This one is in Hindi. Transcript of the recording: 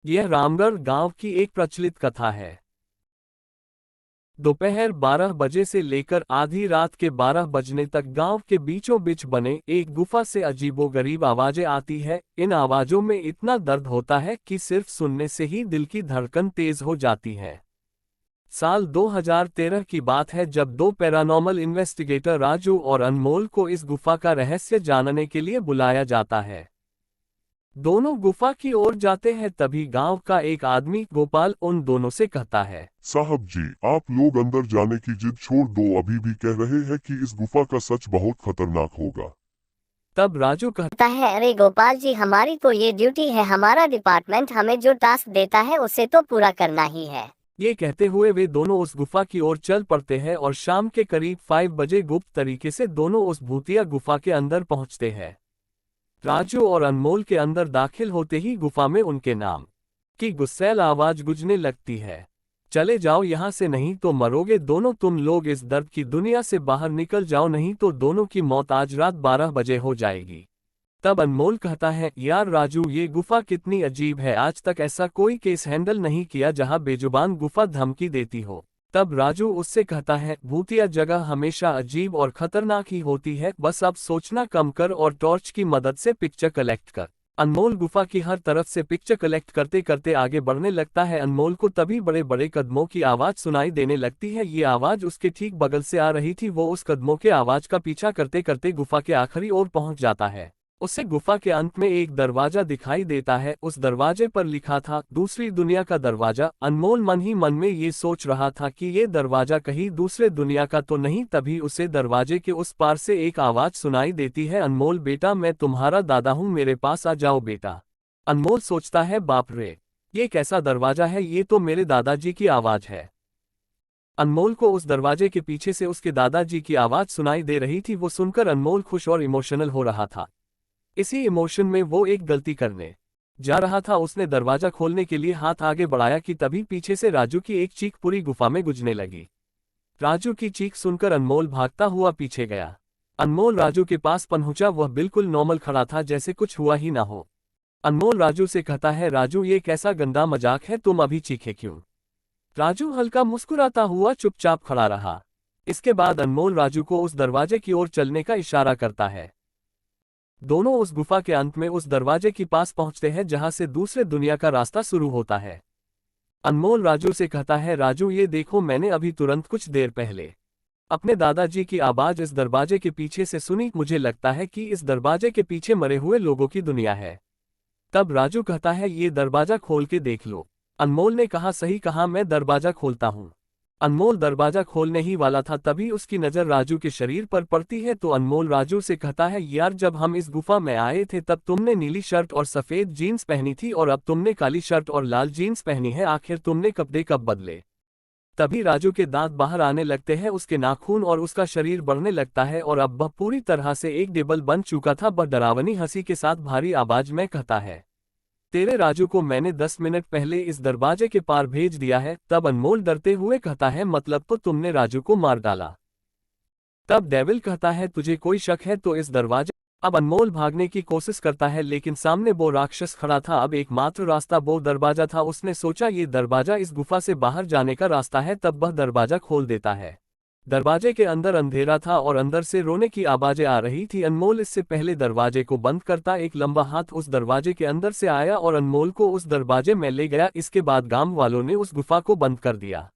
यह रामगढ़ गांव की एक प्रचलित कथा है। दोपहर 12 बजे से लेकर आधी रात के 12 बजने तक गांव के बीचों बीच बने एक गुफा से अजीबोगरीब आवाजें आती है। इन आवाजों में इतना दर्द होता है कि सिर्फ सुनने से ही दिल की धड़कन तेज हो जाती है। साल 2013 की बात है जब दो पैरानॉर्मल इन्वेस्टिगेटर राजू और अनमोल को इस गुफा का रहस्य जानने के लिए बुलाया जाता है। दोनों गुफा की ओर जाते हैं तभी गांव का एक आदमी गोपाल उन दोनों से कहता है, साहब जी, आप लोग अंदर जाने की जिद छोड़ दो, अभी भी कह रहे हैं कि इस गुफा का सच बहुत खतरनाक होगा। तब राजू कहता है, अरे गोपाल जी, हमारी तो ये ड्यूटी है, हमारा डिपार्टमेंट हमें जो टास्क देता है उसे तो पूरा करना ही है। ये कहते हुए वे दोनों उस गुफा की ओर चल पड़ते हैं और शाम के करीब 5 बजे गुप्त तरीके से दोनों उस भूतिया गुफा के अंदर पहुंचते हैं। राजू और अनमोल के अंदर दाखिल होते ही गुफा में उनके नाम की गुस्सैल आवाज गूंजने लगती है, चले जाओ यहाँ से नहीं तो मरोगे दोनों तुम लोग, इस दर्द की दुनिया से बाहर निकल जाओ नहीं तो दोनों की मौत आज रात 12 बजे हो जाएगी। तब अनमोल कहता है, यार राजू, ये गुफा कितनी अजीब है, आज तक ऐसा कोई केस हैंडल नहीं किया जहां बेजुबान गुफा धमकी देती हो। तब राजू उससे कहता है, भूतिया जगह हमेशा अजीब और खतरनाक ही होती है, बस अब सोचना कम कर और टॉर्च की मदद से पिक्चर कलेक्ट कर। अनमोल गुफा की हर तरफ से पिक्चर कलेक्ट करते करते आगे बढ़ने लगता है। अनमोल को तभी बड़े बड़े कदमों की आवाज सुनाई देने लगती है। ये आवाज उसके ठीक बगल से आ रही थी। वो उस कदमों के आवाज का पीछा करते करते गुफा के आखिरी ओर पहुंच जाता है। उसे गुफा के अंत में एक दरवाजा दिखाई देता है। उस दरवाजे पर लिखा था, दूसरी दुनिया का दरवाजा। अनमोल मन ही मन में ये सोच रहा था कि ये दरवाजा कहीं दूसरे दुनिया का तो नहीं। तभी उसे दरवाजे के उस पार से एक आवाज सुनाई देती है, अनमोल बेटा, मैं तुम्हारा दादा हूँ, मेरे पास आ जाओ बेटा। अनमोल सोचता है, बाप रे, ये कैसा दरवाजा है, ये तो मेरे दादाजी की आवाज है। अनमोल को उस दरवाजे के पीछे से उसके दादाजी की आवाज सुनाई दे रही थी। वो सुनकर अनमोल खुश और इमोशनल हो रहा था। इसी इमोशन में वो एक गलती करने जा रहा था। उसने दरवाजा खोलने के लिए हाथ आगे बढ़ाया कि तभी पीछे से राजू की एक चीख पूरी गुफा में गूंजने लगी। राजू की चीख सुनकर अनमोल भागता हुआ पीछे गया। अनमोल राजू के पास पहुंचा। वह बिल्कुल नॉर्मल खड़ा था, जैसे कुछ हुआ ही ना हो। अनमोल राजू से कहता है, राजू, ये कैसा गंदा मजाक है, तुम अभी चीखे क्यों? राजू हल्का मुस्कुराता हुआ चुपचाप खड़ा रहा। इसके बाद अनमोल राजू को उस दरवाजे की ओर चलने का इशारा करता है। दोनों उस गुफा के अंत में उस दरवाजे के पास पहुंचते हैं जहां से दूसरे दुनिया का रास्ता शुरू होता है। अनमोल राजू से कहता है, राजू, ये देखो, मैंने अभी तुरंत कुछ देर पहले अपने दादाजी की आवाज इस दरवाजे के पीछे से सुनी। मुझे लगता है कि इस दरवाजे के पीछे मरे हुए लोगों की दुनिया है। तब राजू कहता है, ये दरवाजा खोल के देख लो। अनमोल ने कहा, सही कहा, मैं दरवाजा खोलता हूँ। अनमोल दरवाजा खोलने ही वाला था तभी उसकी नज़र राजू के शरीर पर पड़ती है। तो अनमोल राजू से कहता है, यार, जब हम इस गुफा में आए थे तब तुमने नीली शर्ट और सफ़ेद जीन्स पहनी थी और अब तुमने काली शर्ट और लाल जीन्स पहनी है, आखिर तुमने कपड़े कब बदले? तभी राजू के दांत बाहर आने लगते हैं, उसके नाखून और उसका शरीर बढ़ने लगता है और अब वह पूरी तरह से एक डेबल बन चुका था। वह डरावनी हंसी के साथ भारी आवाज में कहता है, तेरे राजू को मैंने 10 मिनट पहले इस दरवाजे के पार भेज दिया है। तब अनमोल डरते हुए कहता है, मतलब तो तुमने राजू को मार डाला? तब डेविल कहता है, तुझे कोई शक है तो इस दरवाजे। अब अनमोल भागने की कोशिश करता है लेकिन सामने वो राक्षस खड़ा था। अब एकमात्र रास्ता वो दरवाजा था। उसने सोचा ये दरवाजा इस गुफा से बाहर जाने का रास्ता है। तब वह दरवाजा खोल देता है। दरवाजे के अंदर अंधेरा था और अंदर से रोने की आवाजें आ रही थी। अनमोल इससे पहले दरवाजे को बंद करता एक लंबा हाथ उस दरवाजे के अंदर से आया और अनमोल को उस दरवाजे में ले गया। इसके बाद गांव वालों ने उस गुफा को बंद कर दिया।